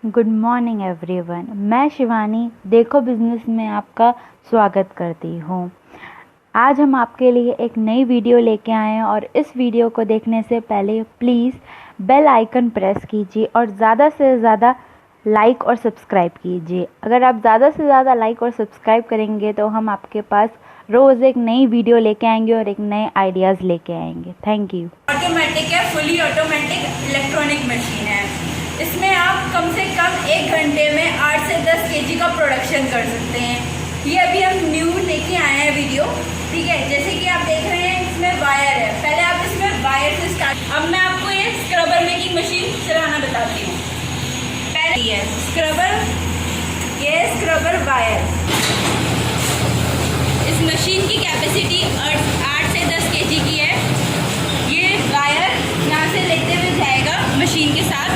Good morning everyone. मैं शिवानी देखो business में आपका स्वागत करती हूँ। आज हम आपके लिए एक नई वीडियो लेके आए हैं और इस वीडियो को देखने से पहले प्लीज़ बेल आइकन प्रेस कीजिए और ज़्यादा से ज़्यादा लाइक और सब्सक्राइब कीजिए। अगर आप ज़्यादा से ज़्यादा लाइक और सब्सक्राइब करेंगे तो हम आपके पास रोज़ एक नई वीडियो लेके आएंगे और एक नए आइडियाज़ लेके आएंगे। Thank you. ऑटोमेटिक है, फुली ऑटोमेटिक इलेक्ट्रॉनिक मशीन है। इसमें आप कम से कम 1 घंटे में 8 से 10 केजी का प्रोडक्शन कर सकते हैं। ये अभी हम न्यू लेके आए हैं वीडियो, ठीक है। जैसे कि आप देख रहे हैं इसमें वायर है। पहले आप इसमें वायर से स्टार्ट। अब मैं आपको ये स्क्रबर मेकिंग मशीन चलाना बताती हूँ। पहले है स्क्रबर, ये स्क्रबर वायर। इस मशीन की कैपेसिटी 8 से 10 केजी की है। ये वायर यहाँ से लेते हुए जाएगा मशीन के साथ